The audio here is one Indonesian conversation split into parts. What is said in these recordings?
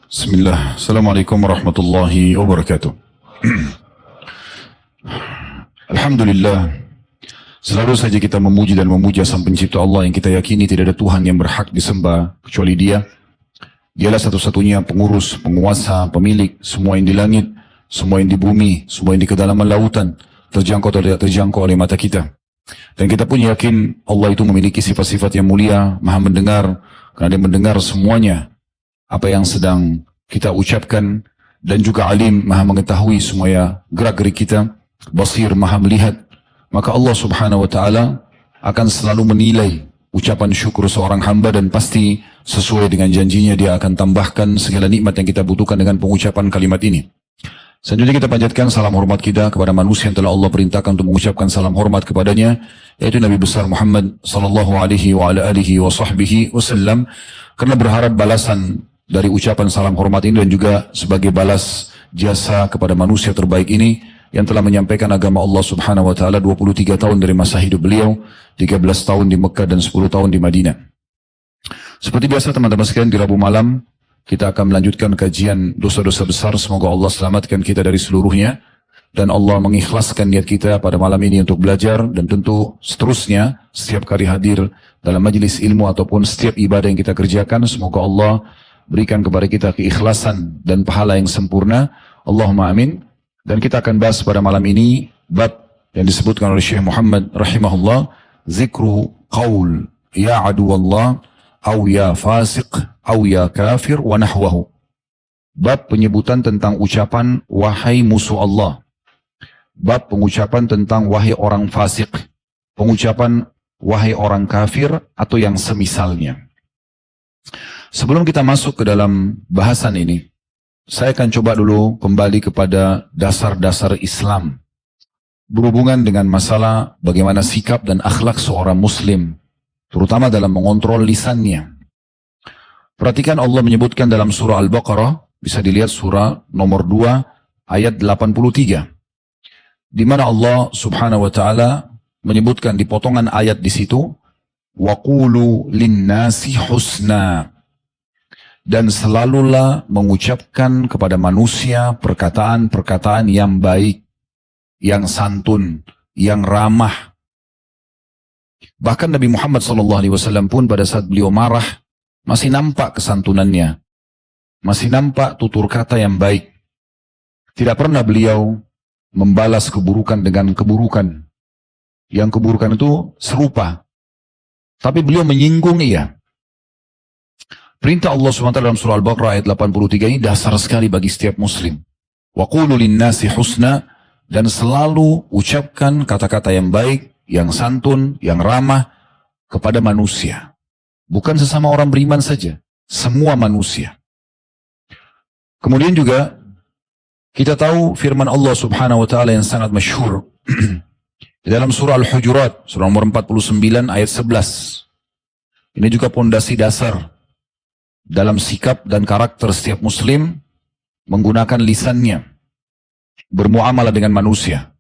Bismillah. Assalamualaikum warahmatullahi wabarakatuh. Alhamdulillah. Selalu saja kita memuji dan memuja Sang Pencipta Allah yang kita yakini tidak ada Tuhan yang berhak disembah kecuali Dia. Dialah satu-satunya pengurus, penguasa, pemilik semua yang di langit, semua yang di bumi, semua yang di kedalaman lautan, terjangkau atau tidak terjangkau oleh mata kita. Dan kita pun yakin Allah itu memiliki sifat-sifat yang mulia, maha mendengar, karena Dia mendengar semuanya apa yang sedang kita ucapkan, dan juga alim, maha mengetahui semua gerak-gerik kita, basir, maha melihat. Maka Allah subhanahu wa ta'ala akan selalu menilai ucapan syukur seorang hamba, dan pasti sesuai dengan janjinya Dia akan tambahkan segala nikmat yang kita butuhkan dengan pengucapan kalimat ini. Selanjutnya kita panjatkan salam hormat kita kepada manusia yang telah Allah perintahkan untuk mengucapkan salam hormat kepadanya, yaitu Nabi besar Muhammad sallallahu alaihi wa ala alihi wa sahbihi wasallam, karena berharap balasan dari ucapan salam hormat ini dan juga sebagai balas jasa kepada manusia terbaik ini yang telah menyampaikan agama Allah subhanahu wa ta'ala 23 tahun dari masa hidup beliau, 13 tahun di Mekah dan 10 tahun di Madinah. Seperti biasa teman-teman sekalian, di Rabu malam kita akan melanjutkan kajian dosa-dosa besar. Semoga Allah selamatkan kita dari seluruhnya, dan Allah mengikhlaskan niat kita pada malam ini untuk belajar, dan tentu seterusnya setiap kali hadir dalam majelis ilmu ataupun setiap ibadah yang kita kerjakan, semoga Allah berikan kepada kita keikhlasan dan pahala yang sempurna. Allahumma amin. Dan kita akan bahas pada malam ini bab yang disebutkan oleh Syekh Muhammad rahimahullah, zikru qaul ya aduwallah au ya fasiq au ya kafir wa nahwahu. Bab penyebutan tentang ucapan wahai musuh Allah. Bab pengucapan tentang wahai orang fasik, pengucapan wahai orang kafir atau yang semisalnya. Sebelum kita masuk ke dalam bahasan ini, saya akan coba dulu kembali kepada dasar-dasar Islam berhubungan dengan masalah bagaimana sikap dan akhlak seorang muslim, terutama dalam mengontrol lisannya. Perhatikan Allah menyebutkan dalam surah Al-Baqarah, bisa dilihat surah nomor 2 ayat 83, di mana Allah subhanahu wa ta'ala menyebutkan di potongan ayat di situ, waqulu linnasi husna, dan selalulah mengucapkan kepada manusia perkataan-perkataan yang baik, yang santun, yang ramah. Bahkan Nabi Muhammad SAW pun pada saat beliau marah, masih nampak kesantunannya, masih nampak tutur kata yang baik. Tidak pernah beliau membalas keburukan dengan keburukan. Yang keburukan itu serupa, tapi beliau menyinggung iya. Perintah Allah SWT dalam surah Al-Baqarah ayat 83 ini dasar sekali bagi setiap muslim. Wa qulu linnasi husna, dan selalu ucapkan kata-kata yang baik, yang santun, yang ramah kepada manusia. Bukan sesama orang beriman saja, semua manusia. Kemudian juga kita tahu firman Allah Subhanahu wa taala yang sangat masyhur di dalam surah Al-Hujurat, surah nomor 49 ayat 11. Ini juga pondasi dasar dalam sikap dan karakter setiap muslim menggunakan lisannya bermuamalah dengan manusia.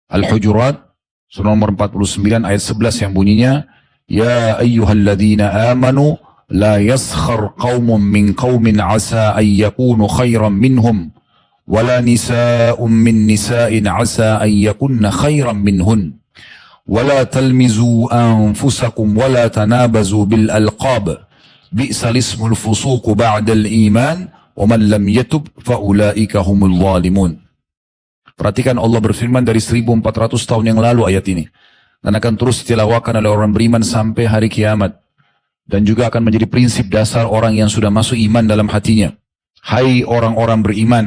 Al-Hujurat surah nomor 49 ayat 11 yang bunyinya, ya ayyuhalladzina amanu la yaskhar qaumun min qaumin asa an yakunu khairan minhum wala nisa'un min nisa'in asa an yakunna khairan minhun wala talmizu anfusakum wala tanabazu bil alqab bi'sal ismul fusuqu ba'dal iman wa man lam yatub faulaika humul zalimun. Perhatikan Allah berfirman dari 1400 tahun yang lalu ayat ini, dan akan terus ditilawahkan oleh orang beriman sampai hari kiamat, dan juga akan menjadi prinsip dasar orang yang sudah masuk iman dalam hatinya. Hai orang-orang beriman,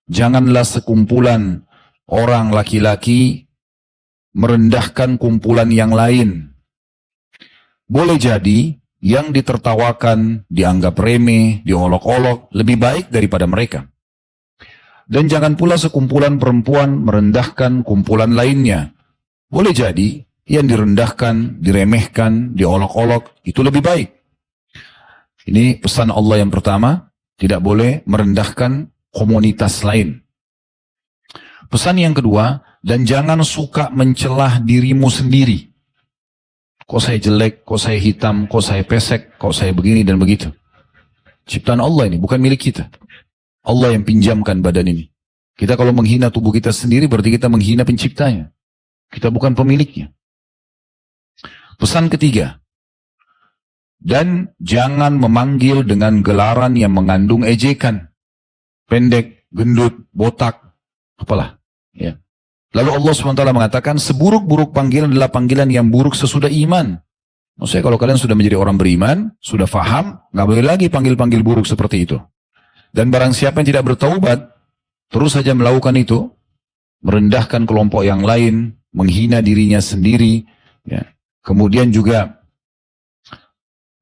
janganlah sekumpulan orang laki-laki merendahkan kumpulan yang lain. Boleh jadi yang ditertawakan, dianggap remeh, diolok-olok, lebih baik daripada mereka. Dan jangan pula sekumpulan perempuan merendahkan kumpulan lainnya. Boleh jadi yang direndahkan, diremehkan, diolok-olok, itu lebih baik. Ini pesan Allah yang pertama, tidak boleh merendahkan komunitas lain. Pesan yang kedua, dan jangan suka mencelah dirimu sendiri. Kok saya jelek, kok saya hitam, kok saya pesek, kok saya begini dan begitu. Ciptaan Allah ini, bukan milik kita. Allah yang pinjamkan badan ini. Kita kalau menghina tubuh kita sendiri berarti kita menghina penciptanya. Kita bukan pemiliknya. Pesan ketiga. Dan jangan memanggil dengan gelaran yang mengandung ejekan. Pendek, gendut, botak, apalah. Ya. Lalu Allah SWT mengatakan, seburuk-buruk panggilan adalah panggilan yang buruk sesudah iman. Maksudnya kalau kalian sudah menjadi orang beriman, sudah faham, nggak boleh lagi panggil-panggil buruk seperti itu. Dan barang siapa yang tidak bertaubat, terus saja melakukan itu, merendahkan kelompok yang lain, menghina dirinya sendiri, ya. Kemudian juga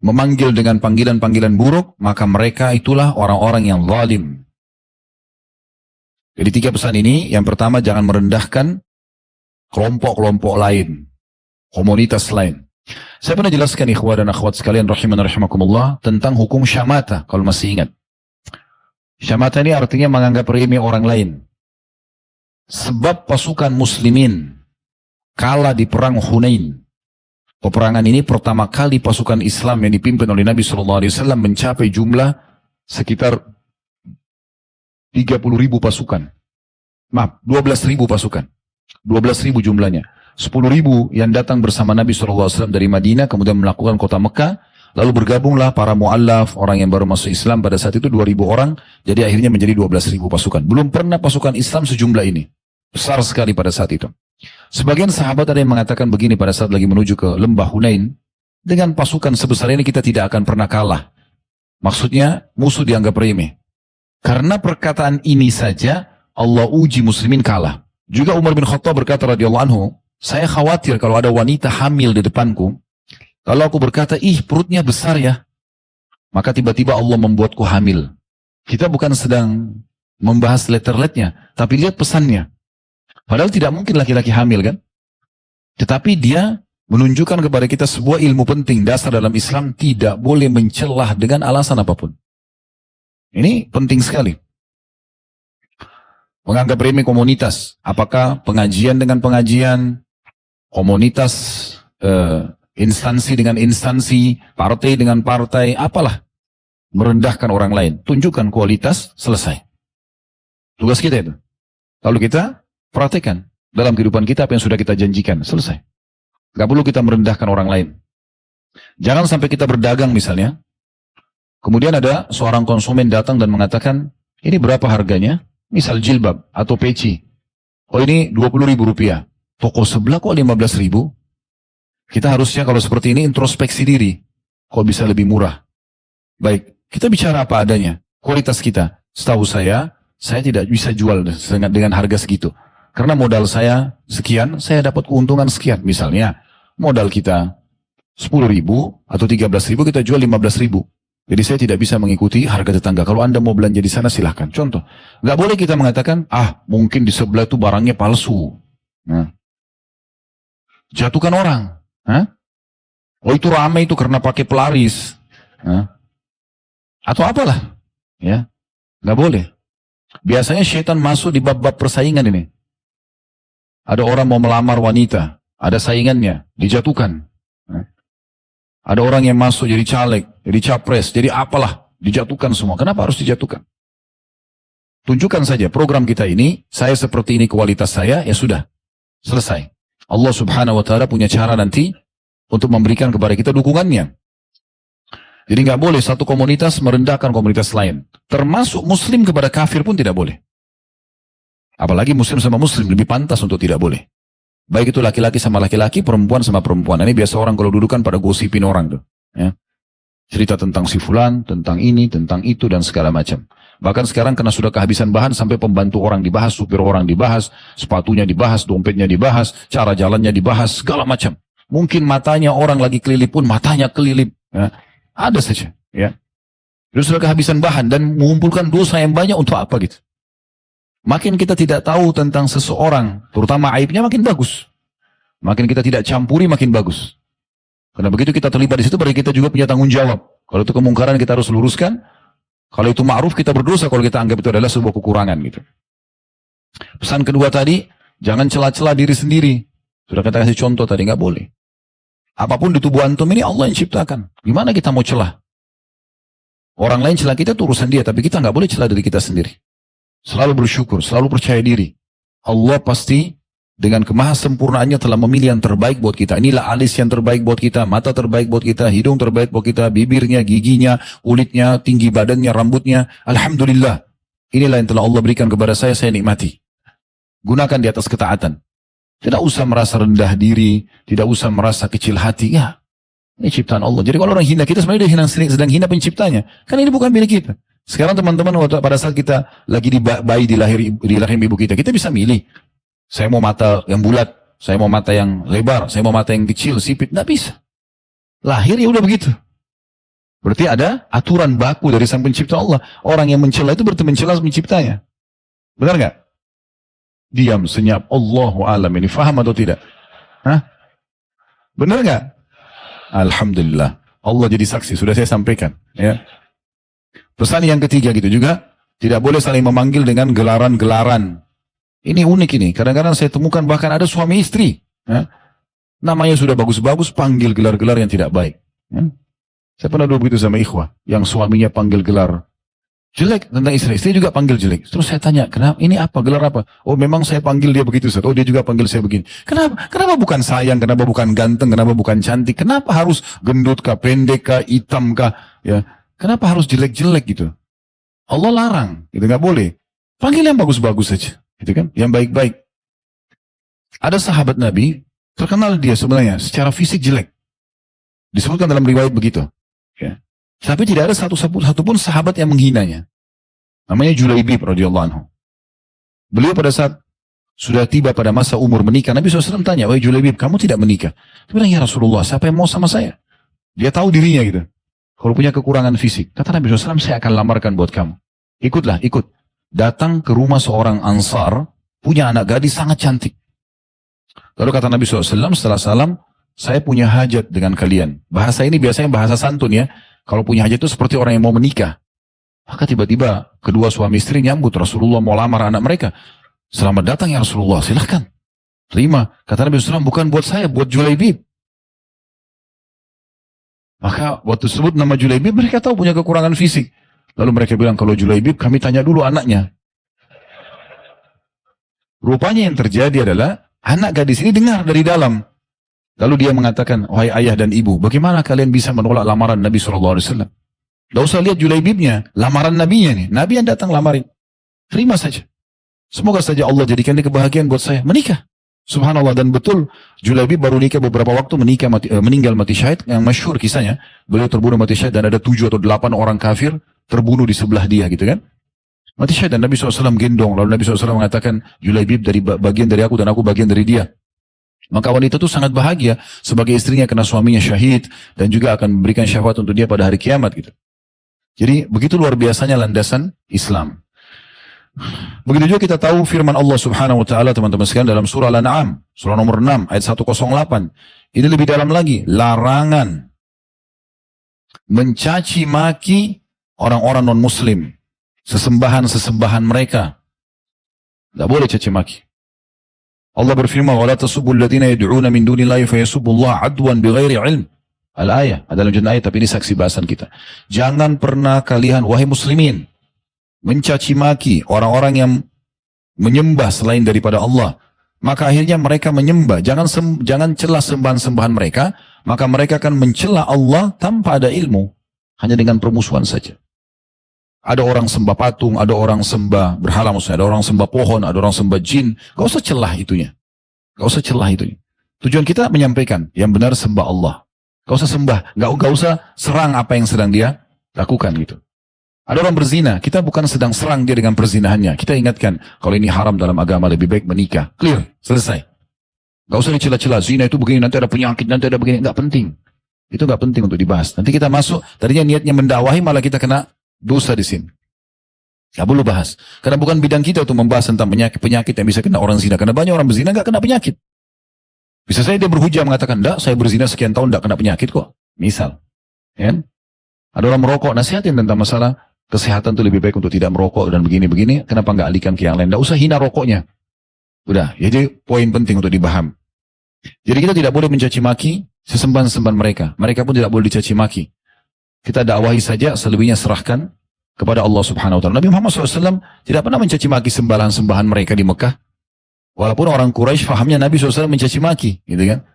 memanggil dengan panggilan-panggilan buruk, maka mereka itulah orang-orang yang zalim. Jadi 3 pesan ini, yang pertama jangan merendahkan kelompok-kelompok lain, komunitas lain. Saya pernah jelaskan ikhwah dan akhwat sekalian rahiman rahimakumullah tentang hukum syamata, kalau masih ingat. Syamata ini artinya menganggap remeh orang lain. Sebab pasukan muslimin kalah di perang Hunain. Peperangan ini pertama kali pasukan Islam yang dipimpin oleh Nabi SAW mencapai jumlah sekitar 30.000 pasukan. Maaf, 12.000 pasukan. 12.000 jumlahnya. 10.000 yang datang bersama Nabi SAW dari Madinah, kemudian melakukan kota Mekah, lalu bergabunglah para mu'allaf, orang yang baru masuk Islam pada saat itu 2.000 orang, jadi akhirnya menjadi 12.000 pasukan. Belum pernah pasukan Islam sejumlah ini. Besar sekali pada saat itu. Sebagian sahabat ada yang mengatakan begini pada saat lagi menuju ke lembah Hunain, dengan pasukan sebesar ini kita tidak akan pernah kalah. Maksudnya musuh dianggap remeh. Karena perkataan ini saja Allah uji muslimin kalah. Juga Umar bin Khattab berkata radhiyallahu anhu, saya khawatir kalau ada wanita hamil di depanku, kalau aku berkata, ih perutnya besar ya, maka tiba-tiba Allah membuatku hamil. Kita bukan sedang membahas letter-letternya, tapi lihat pesannya. Padahal tidak mungkin laki-laki hamil kan? Tetapi dia menunjukkan kepada kita sebuah ilmu penting dasar dalam Islam, tidak boleh mencelah dengan alasan apapun. Ini penting sekali. Menganggap remeh komunitas. Apakah pengajian dengan pengajian, komunitas, instansi dengan instansi, partai dengan partai, apalah. Merendahkan orang lain. Tunjukkan kualitas, selesai. Tugas kita itu. Lalu kita praktekkan dalam kehidupan kita apa yang sudah kita janjikan. Selesai. Gak perlu kita merendahkan orang lain. Jangan sampai kita berdagang misalnya. Kemudian ada seorang konsumen datang dan mengatakan, ini berapa harganya? Misal jilbab atau peci. Oh ini 20.000 rupiah. Toko sebelah kok 15.000? Kita harusnya kalau seperti ini introspeksi diri. Kok bisa lebih murah? Baik, kita bicara apa adanya. Kualitas kita. Setahu saya tidak bisa jual dengan harga segitu. Karena modal saya sekian, saya dapat keuntungan sekian. Misalnya, modal kita 10.000 atau 13.000, kita jual 15.000. Jadi saya tidak bisa mengikuti harga tetangga. Kalau Anda mau belanja di sana silahkan. Contoh, nggak boleh kita mengatakan, mungkin di sebelah itu barangnya palsu. Nah, jatuhkan orang. Oh itu ramai itu karena pakai pelaris. Atau apalah. Ya, nggak boleh. Biasanya syaitan masuk di bab-bab persaingan ini. Ada orang mau melamar wanita, ada saingannya, dijatuhkan. Ada orang yang masuk jadi caleg, jadi capres, jadi apalah, dijatuhkan semua. Kenapa harus dijatuhkan? Tunjukkan saja program kita ini, saya seperti ini kualitas saya, ya sudah. Selesai. Allah Subhanahu wa Ta'ala punya cara nanti untuk memberikan kepada kita dukungannya. Jadi nggak boleh satu komunitas merendahkan komunitas lain. Termasuk muslim kepada kafir pun tidak boleh. Apalagi muslim sama muslim lebih pantas untuk tidak boleh. Baik itu laki-laki sama laki-laki, perempuan sama perempuan. Ini biasa orang kalau dudukan pada gosipin orang tuh. Ya. Cerita tentang si fulan, tentang ini, tentang itu, dan segala macam. Bahkan sekarang karena sudah kehabisan bahan, sampai pembantu orang dibahas, supir orang dibahas, sepatunya dibahas, dompetnya dibahas, cara jalannya dibahas, segala macam. Mungkin matanya orang lagi kelilip pun, matanya kelilip. Ya. Ada saja. Ya. Jadi sudah kehabisan bahan dan mengumpulkan dosa yang banyak untuk apa gitu. Makin kita tidak tahu tentang seseorang, terutama aibnya makin bagus. Makin kita tidak campuri makin bagus. Karena begitu kita terlibat di situ, berarti kita juga punya tanggung jawab. Kalau itu kemungkaran kita harus luruskan. Kalau itu ma'ruf kita berdosa kalau kita anggap itu adalah sebuah kekurangan gitu. Pesan kedua tadi, jangan celah-celah diri sendiri. Sudah kita kasih contoh tadi, nggak boleh. Apapun di tubuh antum ini Allah yang ciptakan. Gimana kita mau celah? Orang lain celah kita itu urusan dia, tapi kita nggak boleh celah diri kita sendiri. Selalu bersyukur, selalu percaya diri. Allah pasti dengan kemahasempurnaannya telah memilih yang terbaik buat kita. Inilah alis yang terbaik buat kita, mata terbaik buat kita, hidung terbaik buat kita, bibirnya, giginya, kulitnya, tinggi badannya, rambutnya. Alhamdulillah. Inilah yang telah Allah berikan kepada saya nikmati. Gunakan di atas ketaatan. Tidak usah merasa rendah diri, tidak usah merasa kecil hati. Ya, ini ciptaan Allah. Jadi kalau orang hina kita, sebenarnya dia sedang hina penciptanya. Kan ini bukan milik kita. Sekarang teman-teman, pada saat kita lagi bayi di rahim ibu kita bisa milih. Saya mau mata yang bulat, saya mau mata yang lebar, saya mau mata yang kecil, sipit. Nggak bisa. Lahir ya udah begitu. Berarti ada aturan baku dari sang pencipta Allah. Orang yang mencela itu berarti mencela penciptanya. Benar nggak? Diam, senyap. Allahu a'lam. Ini faham atau tidak? Hah? Benar nggak? Alhamdulillah. Allah jadi saksi. Sudah saya sampaikan. Ya. Pesan yang ketiga gitu juga. Tidak boleh saling memanggil dengan gelaran-gelaran. Ini unik ini. Kadang-kadang saya temukan bahkan ada suami istri. Ya. Namanya sudah bagus-bagus. Panggil gelar-gelar yang tidak baik. Ya. Saya pernah dulu begitu sama ikhwah. Yang suaminya panggil gelar jelek tentang istri. Istri juga panggil jelek. Terus saya tanya, kenapa? Ini apa? Gelar apa? Oh memang saya panggil dia begitu. Oh dia juga panggil saya begini. Kenapa? Kenapa bukan sayang? Kenapa bukan ganteng? Kenapa bukan cantik? Kenapa harus gendut kah? Pendek kah? Hitam kah? Ya. Kenapa harus jelek-jelek gitu? Allah larang. Itu nggak boleh. Panggil yang bagus-bagus saja. Gitu kan? Yang baik-baik. Ada sahabat Nabi, terkenal dia sebenarnya secara fisik jelek. Disebutkan dalam riwayat begitu. Ya. Tapi tidak ada satupun sahabat yang menghinanya. Namanya Julaibib radhiyallahu anhu. Beliau pada saat sudah tiba pada masa umur menikah, Nabi SAW tanya, wahai Julaibib, kamu tidak menikah? Dia bilang, ya Rasulullah, siapa yang mau sama saya? Dia tahu dirinya gitu. Kalau punya kekurangan fisik. Kata Nabi SAW, saya akan lamarkan buat kamu. Ikutlah, ikut. Datang ke rumah seorang Ansar, punya anak gadis sangat cantik. Lalu kata Nabi SAW, setelah salam, saya punya hajat dengan kalian. Bahasa ini biasanya bahasa santun ya. Kalau punya hajat itu seperti orang yang mau menikah. Maka tiba-tiba kedua suami istri nyambut. Rasulullah mau lamar anak mereka. Selamat datang ya Rasulullah, silahkan. Terima. Kata Nabi SAW, bukan buat saya, buat Julaibib. Maka waktu sebut nama Julaibib, mereka tahu punya kekurangan fisik. Lalu mereka bilang, kalau Julaibib kami tanya dulu anaknya. Rupanya yang terjadi adalah, anak gadis ini dengar dari dalam. Lalu dia mengatakan, wahai ayah dan ibu, bagaimana kalian bisa menolak lamaran Nabi SAW? Tidak usah lihat Julaibibnya, lamaran Nabinya nih. Nabi yang datang lamarin. Terima saja. Semoga saja Allah jadikan ini kebahagiaan buat saya. Menikah. Subhanallah, dan betul Julaibib baru nikah beberapa waktu, meninggal mati syahid. Yang masyhur kisahnya, beliau terbunuh mati syahid dan ada 7 atau 8 orang kafir terbunuh di sebelah dia gitu kan. Mati syahid dan Nabi SAW gendong. Lalu Nabi SAW mengatakan, Julaibib dari bagian dari aku dan aku bagian dari dia. Maka wanita itu sangat bahagia sebagai istrinya karena suaminya syahid dan juga akan memberikan syafaat untuk dia pada hari kiamat gitu. Jadi begitu luar biasanya landasan Islam. Begitu juga kita tahu firman Allah Subhanahu wa taala teman-teman sekalian dalam surah Al-An'am, surah nomor 6 ayat 108. Ini lebih dalam lagi, larangan mencaci maki orang-orang non-muslim, sesembahan-sesembahan mereka. Tidak boleh caci maki. Allah berfirman, "Wala tasubul ladzina yad'una min dunillahi fayasubbullaha 'adwan bighairi 'ilm." Al-ayah, ada dalam ayat tapi ini saksi bahasan kita. Jangan pernah kalian wahai muslimin mencaci maki orang-orang yang menyembah selain daripada Allah. Maka akhirnya mereka menyembah, jangan celah sembahan-sembahan mereka, maka mereka akan mencela Allah tanpa ada ilmu, hanya dengan permusuhan saja. Ada orang sembah patung, ada orang sembah berhala maksudnya, ada orang sembah pohon, ada orang sembah jin. Gak usah celah itunya. Gak usah celah itunya. Tujuan kita menyampaikan yang benar sembah Allah. Gak usah sembah, gak usah serang apa yang sedang dia lakukan gitu. Ada orang berzina, kita bukan sedang serang dia dengan perzinahannya. Kita ingatkan, kalau ini haram dalam agama lebih baik menikah. Clear, selesai. Gak usah dicela-cela, zina itu begini, nanti ada penyakit, nanti ada begini. Gak penting. Itu gak penting untuk dibahas. Nanti kita masuk, tadinya niatnya mendakwahi malah kita kena dosa di sini. Gak perlu bahas. Karena bukan bidang kita untuk membahas tentang penyakit yang bisa kena orang zina. Karena banyak orang berzina gak kena penyakit. Bisa saya dia berhujah mengatakan, enggak, saya berzina sekian tahun gak kena penyakit kok. Misal. Ya? Ada orang merokok, nasihatin tentang masalah kesehatan itu lebih baik untuk tidak merokok dan begini-begini. Kenapa gak alihkan ke yang lain? Gak usah hina rokoknya. Udah, jadi poin penting untuk dipaham. Jadi kita tidak boleh mencaci maki sesembahan-sembahan mereka. Mereka pun tidak boleh dicaci maki. Kita dakwahi saja, selebihnya serahkan kepada Allah Subhanahu wa taala. Nabi Muhammad SAW tidak pernah mencaci maki sembahan-sembahan mereka di Mekah. Walaupun orang Quraisy fahamnya Nabi SAW mencaci maki, gitu kan.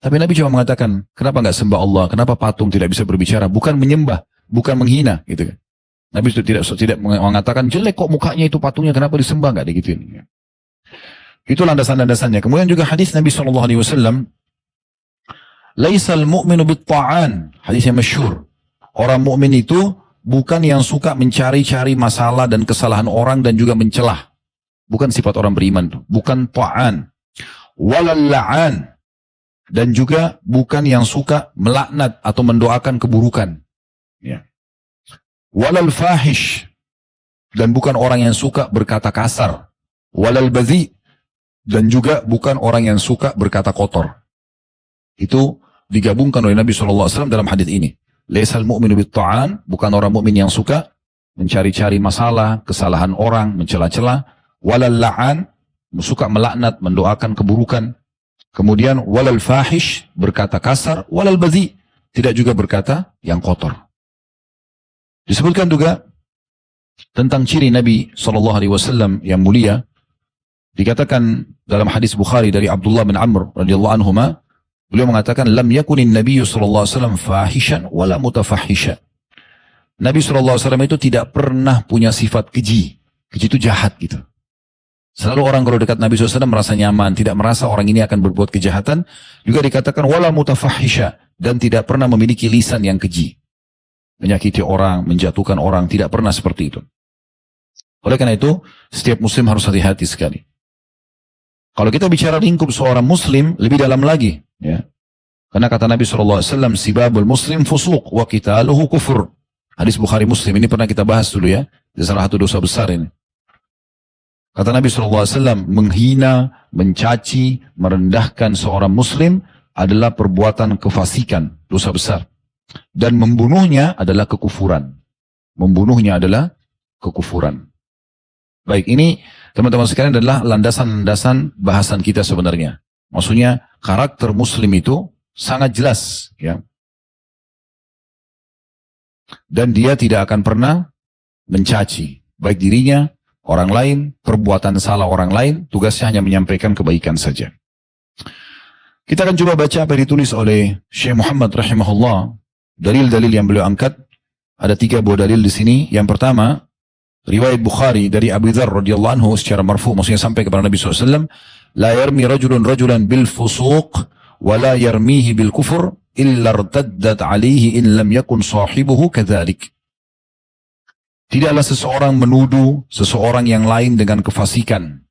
Tapi Nabi cuma mengatakan, kenapa nggak sembah Allah? Kenapa patung tidak bisa berbicara? Bukan menyembah, bukan menghina, gitu kan. Nabi itu tidak mengatakan, jelek kok mukanya itu patungnya, kenapa disembah? Nggak digituin. Itu landasan-landasannya. Kemudian juga hadis Nabi SAW, Laisal mu'minu bit-ta'an. Hadis yang masyhur. Orang mukmin itu bukan yang suka mencari-cari masalah dan kesalahan orang dan juga mencelah. Bukan sifat orang beriman itu. Bukan ta'an. Walal la'an. Dan juga bukan yang suka melaknat atau mendoakan keburukan. Ya. Walal fahish. Dan bukan orang yang suka berkata kasar. Walal badhi. Dan juga bukan orang yang suka berkata kotor. Itu digabungkan oleh Nabi SAW dalam hadis ini. Laisal mu'minu bit-ta'an, bukan orang mukmin yang suka mencari-cari masalah, kesalahan orang, mencela-cela. Walal la'an, suka melaknat, mendoakan keburukan. Kemudian walal fahish, berkata kasar. Walal badhi, tidak juga berkata yang kotor. Disebutkan juga tentang ciri Nabi SAW yang mulia. Dikatakan dalam hadis Bukhari dari Abdullah bin Amr radhiyallahu anhuma, beliau mengatakan, lam yakunin Nabi sallallahu alaihi wasallam fahishan wala mutafahisha. Nabi sallallahu alaihi wasallam itu tidak pernah punya sifat keji. Keji itu jahat gitu. Selalu orang kalau dekat Nabi SAW merasa nyaman, tidak merasa orang ini akan berbuat kejahatan. Juga dikatakan wala mutafahisha, dan tidak pernah memiliki lisan yang keji. Menyakiti orang, menjatuhkan orang, tidak pernah seperti itu. Oleh karena itu, setiap muslim harus hati-hati sekali. Kalau kita bicara lingkup seorang muslim, lebih dalam lagi. Ya. Karena kata Nabi SAW, sibabul muslim fusuq wa qitaluhu kufur. Hadis Bukhari Muslim, ini pernah kita bahas dulu ya. Ini salah satu dosa besar ini. Kata Nabi SAW, menghina, mencaci, merendahkan seorang muslim adalah perbuatan kefasikan, dosa besar. Dan membunuhnya adalah kekufuran. Membunuhnya adalah kekufuran. Baik, ini teman-teman sekalian adalah landasan-landasan bahasan kita sebenarnya. Maksudnya karakter muslim itu sangat jelas, ya. Dan dia tidak akan pernah mencaci baik dirinya, orang lain, perbuatan salah orang lain, tugasnya hanya menyampaikan kebaikan saja. Kita akan coba baca apa yang ditulis oleh Syekh Muhammad rahimahullah. Dalil-dalil yang beliau angkat, ada 3 buah dalil di sini. Yang pertama, riwayat Bukhari dari Abu Dzar radhiyallahu anhu secara marfu, maksudnya sampai kepada Nabi SAW, la yarmi rajulun rajulan bil fusuq wa la yarmihi bil kufur illa irtaddat alaihi in lam yakun sahibuhu kadzalik. Tidaklah seseorang menuduh seseorang yang lain dengan kefasikan.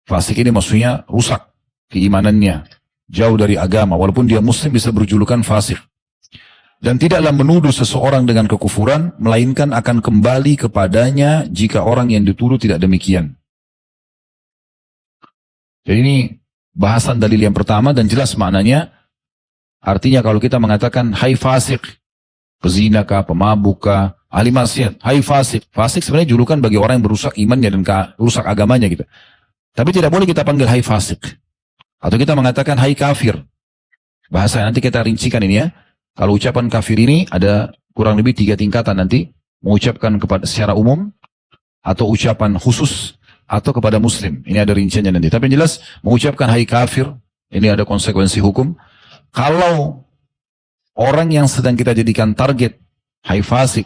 Fasik ini maksudnya rusak keimanannya, jauh dari agama, walaupun dia muslim bisa berjulukan fasik. Dan tidaklah menuduh seseorang dengan kekufuran, melainkan akan kembali kepadanya jika orang yang dituduh tidak demikian. Jadi ini bahasan dalil yang pertama dan jelas maknanya. Artinya kalau kita mengatakan, hai fasik, pezina kah, pemabuk kah, ahli maksiat, hai fasik. Fasik sebenarnya julukan bagi orang yang berusak imannya dan rusak agamanya gitu. Tapi tidak boleh kita panggil hai fasik. Atau kita mengatakan hai kafir. Bahasa nanti kita rincikan ini ya. Kalau ucapan kafir ini ada kurang lebih 3 tingkatan nanti. Mengucapkan kepada secara umum, atau ucapan khusus, atau kepada muslim. Ini ada rinciannya nanti. Tapi yang jelas, mengucapkan hai kafir, ini ada konsekuensi hukum. Kalau orang yang sedang kita jadikan target, hai fasik,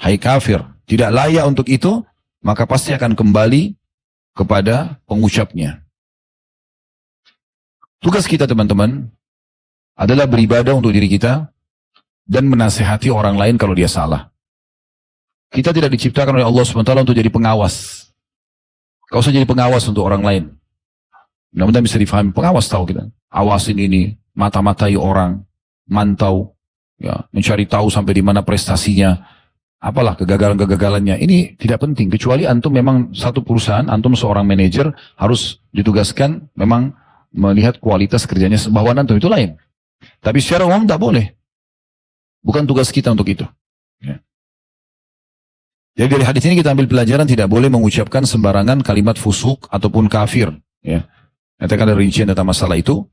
hai kafir, tidak layak untuk itu, maka pasti akan kembali kepada pengucapnya. Tugas kita teman-teman adalah beribadah untuk diri kita dan menasihati orang lain kalau dia salah. Kita tidak diciptakan oleh Allah SWT untuk jadi pengawas. Kau usah jadi pengawas untuk orang lain. Mudah-mudahan bisa difahami. Pengawas tahu kita. Awasin ini, mata-matai orang, mantau, ya, mencari tahu sampai di mana prestasinya, apalah kegagalan-kegagalannya. Ini tidak penting. Kecuali antum memang satu perusahaan, antum seorang manajer harus ditugaskan memang melihat kualitas kerjanya bawahan antum, itu lain. Tapi secara umum tak boleh. Bukan tugas kita untuk itu. Ya. Jadi dari hadis ini kita ambil pelajaran tidak boleh mengucapkan sembarangan kalimat fusuk ataupun kafir. Ya. Nanti akan ada rincian tentang masalah itu.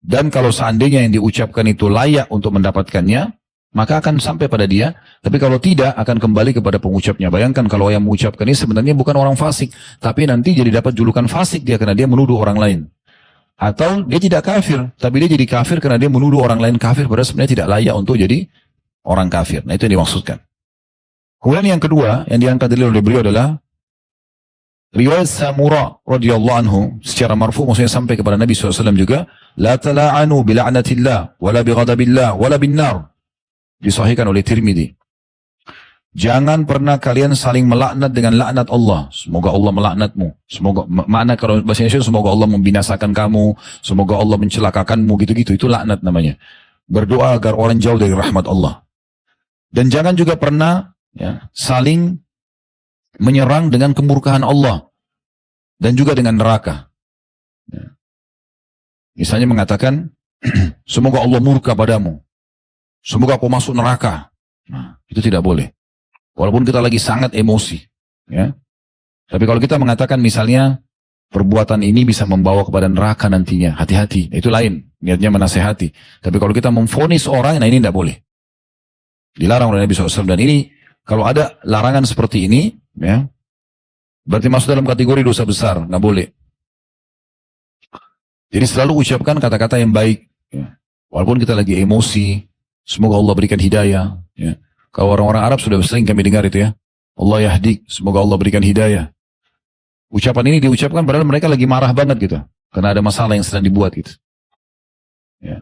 Dan kalau seandainya yang diucapkan itu layak untuk mendapatkannya, maka akan sampai pada dia. Tapi kalau tidak, akan kembali kepada pengucapnya. Bayangkan kalau yang mengucapkan ini sebenarnya bukan orang fasik, tapi nanti jadi dapat julukan fasik dia karena dia menuduh orang lain. Atau dia tidak kafir, tapi dia jadi kafir karena dia menuduh orang lain kafir, padahal sebenarnya tidak layak untuk jadi orang kafir. Nah, itu yang dimaksudkan. Kemudian yang kedua yang diangkat oleh beliau adalah riwayat Samura radhiyallahu anhu secara marfu, maksudnya sampai kepada Nabi SAW juga, la tala'anu bila'natillah wala bighadabillah wala binnar. Disahihkan oleh Tirmidzi. Jangan pernah kalian saling melaknat dengan laknat Allah. Semoga Allah melaknatmu. Semoga, makna kalau bahasa Indonesia, semoga Allah membinasakan kamu, semoga Allah mencelakakanmu, gitu-gitu. Itu laknat namanya. Berdoa agar orang jauh dari rahmat Allah. Dan jangan juga pernah saling menyerang dengan kemurkaan Allah. Dan juga dengan neraka. Misalnya mengatakan, semoga Allah murka padamu. Semoga kau masuk neraka. Nah, itu tidak boleh. Walaupun kita lagi sangat emosi. Ya. Tapi kalau kita mengatakan misalnya, perbuatan ini bisa membawa kepada neraka nantinya. Hati-hati. Itu lain. Niatnya menasehati. Tapi kalau kita memvonis orang, nah ini tidak boleh. Dilarang oleh Nabi SAW. Dan ini, kalau ada larangan seperti ini, ya, berarti masuk dalam kategori dosa besar. Nggak boleh. Jadi selalu ucapkan kata-kata yang baik. Ya. Walaupun kita lagi emosi, semoga Allah berikan hidayah. Ya. Kalau orang-orang Arab sudah sering kami dengar itu ya. Allah yahdik, semoga Allah berikan hidayah. Ucapan ini diucapkan padahal mereka lagi marah banget gitu. Karena ada masalah yang sedang dibuat gitu. Ya.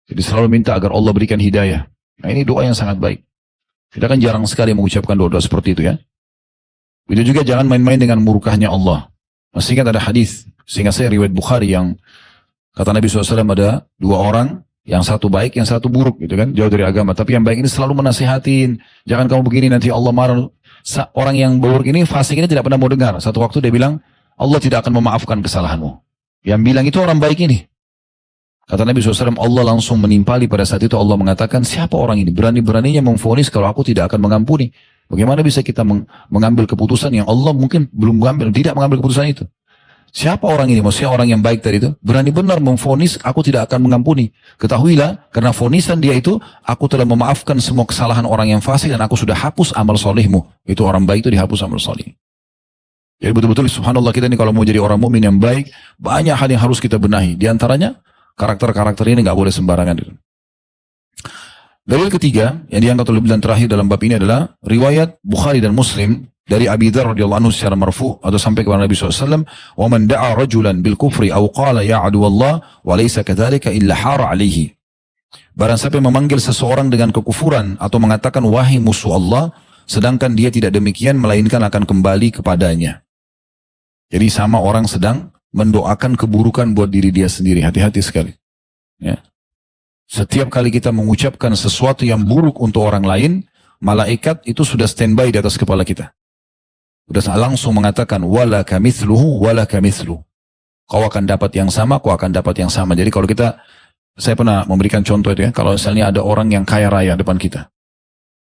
Jadi selalu minta agar Allah berikan hidayah. Nah ini doa yang sangat baik. Kita kan jarang sekali mengucapkan doa-doa seperti itu ya. Itu juga jangan main-main dengan murkahnya Allah. Masih ingat ada hadis, sehingga saya riwayat Bukhari yang kata Nabi SAW ada dua orang, yang satu baik, yang satu buruk gitu kan, jauh dari agama. Tapi yang baik ini selalu menasihatin, jangan kamu begini nanti Allah marah. Orang yang buruk ini, fasik ini tidak pernah mau dengar. Satu waktu dia bilang, Allah tidak akan memaafkan kesalahanmu. Yang bilang itu orang baik ini. Kata Nabi SAW, Allah langsung menimpali pada saat itu. Allah mengatakan, siapa orang ini? Berani-beraninya memvonis kalau aku tidak akan mengampuni. Bagaimana bisa kita mengambil keputusan yang Allah mungkin belum mengambil, tidak mengambil keputusan itu? Siapa orang ini? Maksudnya orang yang baik tadi itu berani benar memvonis aku tidak akan mengampuni. Ketahuilah karena vonisan dia itu aku telah memaafkan semua kesalahan orang yang fasik dan aku sudah hapus amal solehmu. Itu orang baik itu dihapus amal soleh. Jadi betul-betul subhanallah kita ini kalau mau jadi orang mukmin yang baik banyak hal yang harus kita benahi. Di antaranya karakter-karakter ini nggak boleh sembarangan. Dalil ketiga yang diangkat oleh dan terakhir dalam bab ini adalah riwayat Bukhari dan Muslim dari Abi Dzar radhiyallahu anhu secara marfu atau sampai kepada Nabi SAW, "Wa man da'a rajulan bil kufri aw qala ya aduwallah wa laysa kadzalika illa hara alaihi." Barang siapa yang memanggil seseorang dengan kekufuran atau mengatakan wahai musuh Allah, sedangkan dia tidak demikian melainkan akan kembali kepadanya. Jadi sama orang sedang mendoakan keburukan buat diri dia sendiri. Hati-hati sekali. Ya. Setiap kali kita mengucapkan sesuatu yang buruk untuk orang lain, malaikat itu sudah standby di atas kepala kita. Sudah langsung mengatakan wala kamitsluhu wala kamitslu. Kau akan dapat yang sama, kau akan dapat yang sama. Jadi kalau kita, saya pernah memberikan contoh itu ya, kalau misalnya ada orang yang kaya raya depan kita,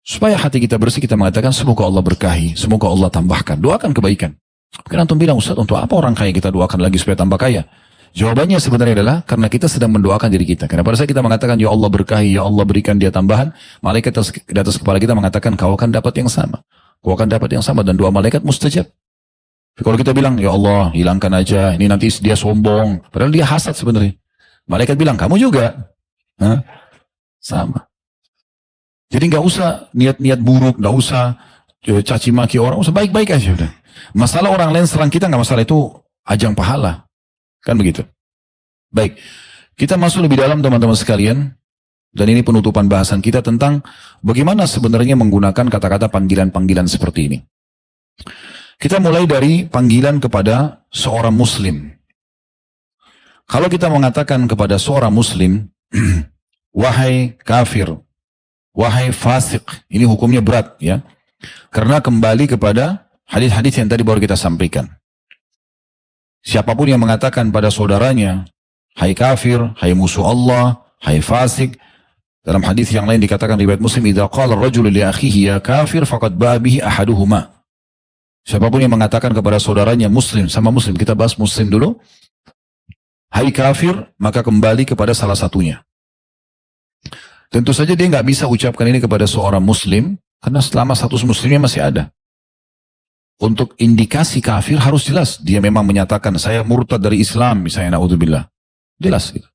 supaya hati kita bersih, kita mengatakan semoga Allah berkahi, semoga Allah tambahkan, doakan kebaikan. Mungkin antum bilang, Ustaz, untuk apa orang kaya kita doakan lagi supaya tambah kaya? Jawabannya sebenarnya adalah karena kita sedang mendoakan diri kita. Karena pada saat kita mengatakan ya Allah berkahi, ya Allah berikan dia tambahan, malaikat di atas kepala kita mengatakan kau akan dapat yang sama. Kau akan dapat yang sama dan doa malaikat mustajab. Tapi kalau kita bilang ya Allah hilangkan aja, ini nanti dia sombong, padahal dia hasad sebenarnya. Malaikat bilang kamu juga. Hah? Sama. Jadi nggak usah niat-niat buruk, nggak usah caci maki orang, usah baik-baik aja udah. Masalah orang lain serang kita nggak masalah, itu ajang pahala. Kan begitu. Baik, kita masuk lebih dalam teman-teman sekalian. Dan ini penutupan bahasan kita tentang bagaimana sebenarnya menggunakan kata-kata panggilan-panggilan seperti ini. Kita mulai dari panggilan kepada seorang muslim. Kalau kita mengatakan kepada seorang muslim, wahai kafir, wahai fasik, ini hukumnya berat ya. Karena kembali kepada hadis-hadis yang tadi baru kita sampaikan. Siapapun yang mengatakan pada saudaranya, hai kafir, hai musuh Allah, hai fasik, dalam hadis yang lain dikatakan riwayat Muslim, idza qala ar-rajulu li akhihi ya kafir faqad ba'a bihi ahaduhuma. Siapapun yang mengatakan kepada saudaranya muslim, sama muslim, kita bahas muslim dulu, hai kafir, maka kembali kepada salah satunya. Tentu saja dia nggak bisa ucapkan ini kepada seorang muslim, karena selama status muslimnya masih ada. Untuk indikasi kafir harus jelas. Dia memang menyatakan, saya murtad dari Islam, misalnya, na'udzubillah. Jelas gitu.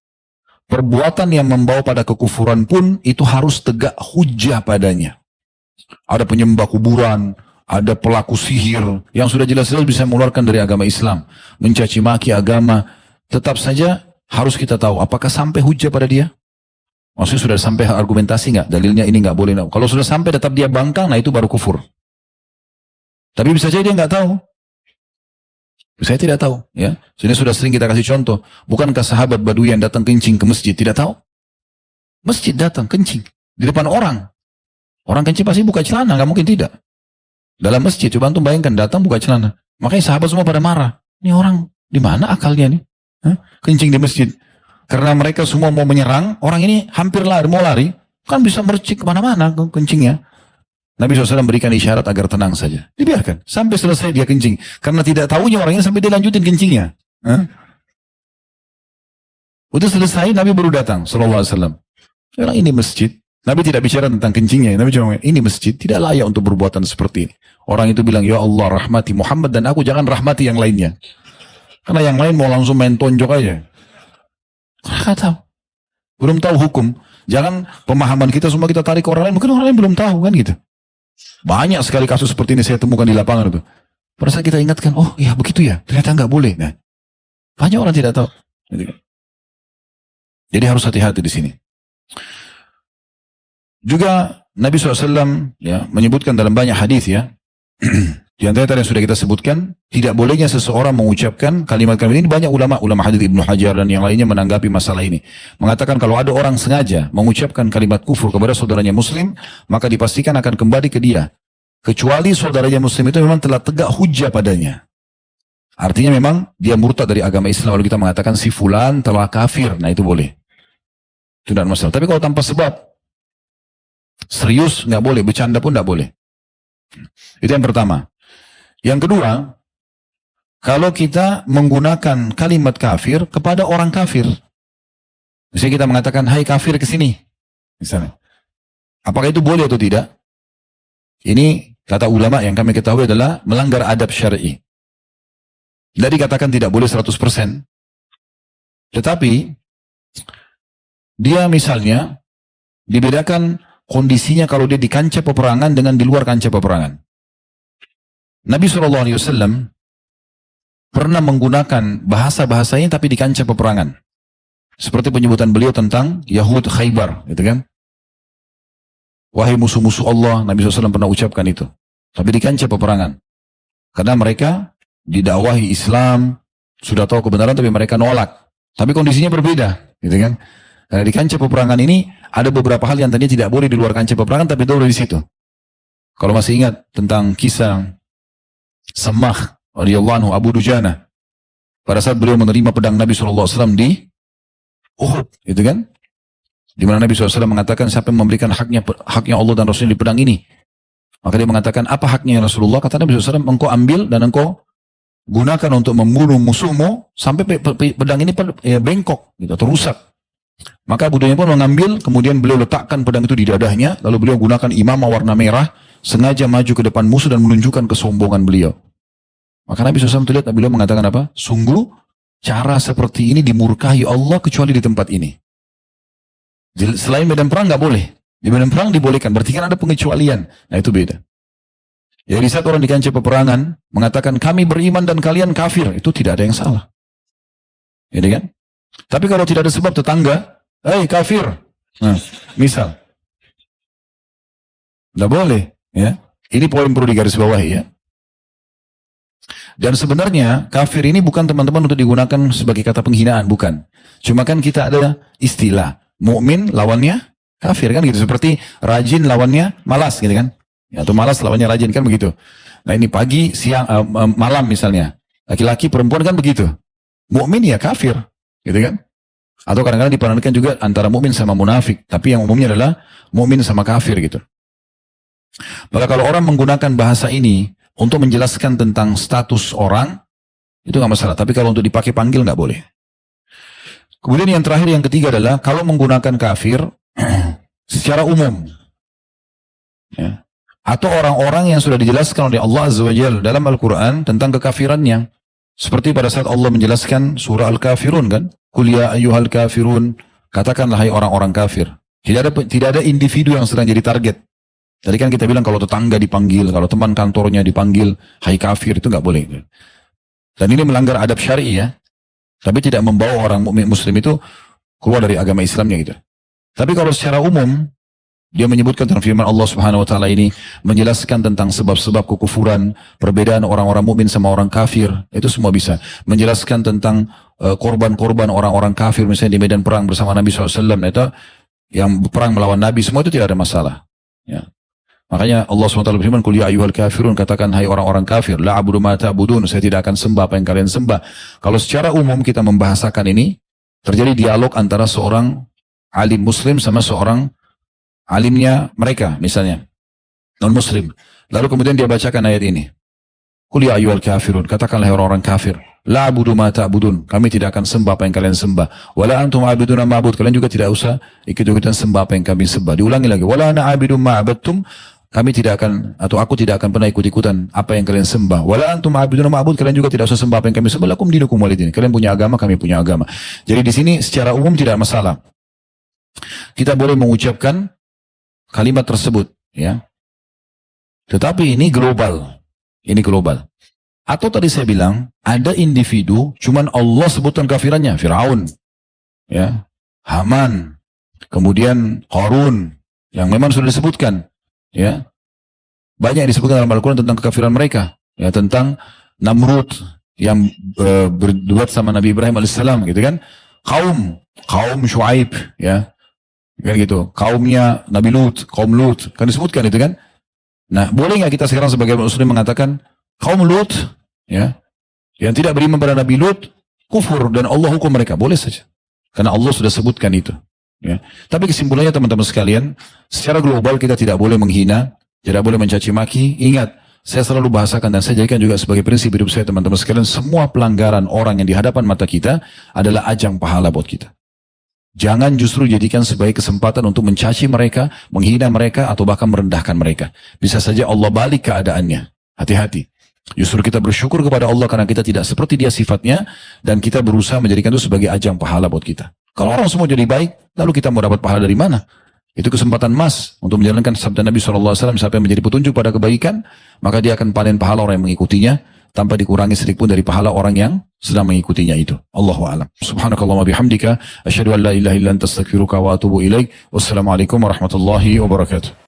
Perbuatan yang membawa pada kekufuran pun, itu harus tegak hujah padanya. Ada penyembah kuburan, ada pelaku sihir, yang sudah jelas-jelas bisa mengeluarkan dari agama Islam. Mencaci maki agama, tetap saja harus kita tahu, apakah sampai hujah pada dia? Maksudnya sudah sampai argumentasi nggak? Dalilnya ini nggak boleh. Kalau sudah sampai tetap dia bangkang, nah itu baru kufur. Tapi bisa saja dia nggak tahu. Saya tidak tahu. Ya, ini sudah sering kita kasih contoh. Bukankah sahabat Badui yang datang kencing ke masjid tidak tahu? Masjid datang kencing di depan orang. Orang kencing pasti buka celana, nggak mungkin tidak. Dalam masjid, coba antum bayangkan datang buka celana. Makanya sahabat semua pada marah. Ini orang di mana akalnya nih? Hah? Kencing di masjid. Karena mereka semua mau menyerang, orang ini hampir lari, mau lari, kan bisa mercik kemana-mana kencingnya. Nabi SAW berikan isyarat agar tenang saja. Dibiarkan. Sampai selesai dia kencing. Karena tidak tahunya orangnya sampai dia lanjutin kencingnya. Udah selesai, Nabi baru datang. SAW. Sekarang ini masjid. Nabi tidak bicara tentang kencingnya. Nabi cuma ini masjid. Tidak layak untuk berbuatan seperti ini. Orang itu bilang, ya Allah rahmati Muhammad dan aku, jangan rahmati yang lainnya. Karena yang lain mau langsung main tonjok aja. Nggak tahu. Belum tahu hukum. Jangan pemahaman kita semua kita tarik ke orang lain. Mungkin orang lain belum tahu kan gitu. Banyak sekali kasus seperti ini saya temukan di lapangan itu. Pada saat kita ingatkan, oh iya begitu ya, ternyata nggak boleh. Nah, banyak orang tidak tahu. Jadi harus hati-hati di sini. Juga Nabi SAW ya, menyebutkan dalam banyak hadis ya. Di antara tadi yang sudah kita sebutkan, tidak bolehnya seseorang mengucapkan kalimat-kalimat ini. Banyak ulama hadis Ibnu Hajar dan yang lainnya menanggapi masalah ini. Mengatakan kalau ada orang sengaja mengucapkan kalimat kufur kepada saudaranya muslim, maka dipastikan akan kembali ke dia. Kecuali saudaranya muslim itu memang telah tegak hujah padanya. Artinya memang dia murtad dari agama Islam. Lalu kita mengatakan si fulan telah kafir. Nah itu boleh. Itu tidak masalah. Tapi kalau tanpa sebab, serius nggak boleh, bercanda pun nggak boleh. Itu yang pertama. Yang kedua, kalau kita menggunakan kalimat kafir kepada orang kafir. Misalnya kita mengatakan, hai kafir ke sini. Misalnya. Apakah itu boleh atau tidak? Ini kata ulama yang kami ketahui adalah melanggar adab syar'i. Tidak dikatakan tidak boleh 100%. Tetapi, dia misalnya dibedakan kondisinya kalau dia di kancah peperangan dengan di luar kancah peperangan. Nabi SAW pernah menggunakan bahasa-bahasanya tapi di kancah peperangan. Seperti penyebutan beliau tentang Yahud Khaybar, gitu kan? Wahai musuh-musuh Allah, Nabi SAW pernah ucapkan itu. Tapi di kancah peperangan. Karena mereka didakwahi Islam, sudah tahu kebenaran tapi mereka nolak. Tapi kondisinya berbeda, gitu kan? Karena di kancah peperangan ini ada beberapa hal yang tadinya tidak boleh di luar kancah peperangan tapi itu di situ. Kalau masih ingat tentang kisah Sammah radhiyallahu anhu Abu Dujana pada saat beliau menerima pedang Nabi SAW di Uhud, gitu kan? Di mana Nabi SAW mengatakan siapa yang memberikan haknya Allah dan Rasulnya di pedang ini. Maka dia mengatakan apa haknya ya Rasulullah? Kata Nabi SAW, engkau ambil dan engkau gunakan untuk membunuh musuhmu sampai pedang ini bengkok gitu, atau rusak. Maka Abu Dujana pun mengambil, kemudian beliau letakkan pedang itu di dadahnya, lalu beliau gunakan imamah warna merah, sengaja maju ke depan musuh dan menunjukkan kesombongan beliau. Maka Nabi SAW lihat, beliau mengatakan apa? Sungguh, cara seperti ini dimurkahi Allah kecuali di tempat ini. Selain medan perang nggak boleh. Di medan perang dibolehkan, berarti kan ada pengecualian. Nah itu beda. Ya di saat orang di kancah peperangan mengatakan kami beriman dan kalian kafir, itu tidak ada yang salah. Ini kan? Tapi kalau tidak ada sebab tetangga, kafir. Nah, misal. Nggak boleh. Ya, ini poin perlu digarisbawahi ya. Dan sebenarnya kafir ini bukan teman-teman untuk digunakan sebagai kata penghinaan, bukan. Cuma kan kita ada istilah mukmin lawannya kafir kan gitu, seperti rajin lawannya malas gitu kan, ya, atau malas lawannya rajin kan begitu. Nah ini pagi, siang, malam misalnya, laki-laki perempuan kan begitu. Mukmin ya kafir, gitu kan? Atau kadang-kadang diperankan juga antara mukmin sama munafik, tapi yang umumnya adalah mukmin sama kafir gitu. Maka kalau orang menggunakan bahasa ini untuk menjelaskan tentang status orang, itu nggak masalah. Tapi kalau untuk dipakai panggil nggak boleh. Kemudian yang terakhir, yang ketiga adalah kalau menggunakan kafir secara umum. Ya. Atau orang-orang yang sudah dijelaskan oleh Allah Azza wa Jalla dalam Al-Quran tentang kekafirannya. Seperti pada saat Allah menjelaskan surah Al-Kafirun kan. Qul ya ayyuhal kafirun. Katakanlah hai orang-orang kafir. Tidak ada individu yang sedang jadi target. Tadi kan kita bilang kalau tetangga dipanggil, kalau teman kantornya dipanggil, hai kafir, itu nggak boleh. Dan ini melanggar adab syar'i ya. Tapi tidak membawa orang mukmin muslim itu keluar dari agama Islamnya gitu. Tapi kalau secara umum, dia menyebutkan tentang firman Allah Subhanahu wa taala ini menjelaskan tentang sebab-sebab kekufuran, perbedaan orang-orang mukmin sama orang kafir, itu semua bisa. Menjelaskan tentang korban-korban orang-orang kafir misalnya di medan perang bersama Nabi SAW, itu yang perang melawan Nabi, semua itu tidak ada masalah. Ya. Makanya Allah SWT berfirman, Qul ya ayyuhal kafirun, katakan hai orang-orang kafir, la a'budu ma ta'budun, saya tidak akan sembah apa yang kalian sembah. Kalau secara umum kita membahasakan ini, terjadi dialog antara seorang alim muslim sama seorang alimnya mereka, misalnya non-muslim. Lalu kemudian dia bacakan ayat ini. Qul ya ayyuhal kafirun, katakanlah orang-orang kafir, la a'budu ma ta'budun, kami tidak akan sembah apa yang kalian sembah. Wala antum a'buduna ma'bud, kalian juga tidak usah ikut-ikutan sembah apa yang kami sembah. Diulangi lagi. Wala ana a'budu ma'abadtum, kami tidak akan, atau aku tidak akan pernah ikut-ikutan apa yang kalian sembah. Wala antum a'buduna ma'bud, kalian juga tidak usah sembah apa yang kami sembah. Lakum dinukum walidin, kalian punya agama, kami punya agama. Jadi di sini secara umum tidak masalah. Kita boleh mengucapkan kalimat tersebut, ya. Tetapi ini global. Ini global. Atau tadi saya bilang, ada individu, cuman Allah sebutkan kafirannya. Fir'aun, ya, Haman, kemudian Qarun, yang memang sudah disebutkan. Ya, banyak yang disebutkan dalam Al-Quran tentang kekafiran mereka. Ya, tentang Namrud yang berduet sama Nabi Ibrahim alaihissalam, gitu kan. Kaum Shu'aib, ya. Kan gitu, kaumnya Nabi Lut, kaum Lut, kan disebutkan itu kan. Nah, boleh nggak kita sekarang sebagai muslim mengatakan kaum Lut, ya, yang tidak beriman pada Nabi Lut kufur dan Allah hukum mereka? Boleh saja, karena Allah sudah sebutkan itu. Ya. Tapi kesimpulannya teman-teman sekalian, secara global kita tidak boleh menghina, tidak boleh mencaci maki. Ingat, saya selalu bahasakan dan saya jadikan juga sebagai prinsip hidup saya teman-teman sekalian, semua pelanggaran orang yang di hadapan mata kita adalah ajang pahala buat kita. Jangan justru jadikan sebagai kesempatan untuk mencaci mereka, menghina mereka, atau bahkan merendahkan mereka. Bisa saja Allah balik keadaannya. Hati-hati. Justru kita bersyukur kepada Allah karena kita tidak seperti dia sifatnya, dan kita berusaha menjadikan itu sebagai ajang pahala buat kita. Kalau orang semua jadi baik, lalu kita mau dapat pahala dari mana? Itu kesempatan emas untuk menjalankan sabda Nabi SAW, siapa yang menjadi petunjuk pada kebaikan, maka dia akan panen pahala orang yang mengikutinya, tanpa dikurangi sedikit pun dari pahala orang yang sedang mengikutinya itu. Allahu a'lam. Subhanakallahumma bihamdika, asyhadu an la ilaha illa anta astaghfiruka wa atubu ilaik. Wassalamualaikum warahmatullahi wabarakatuh.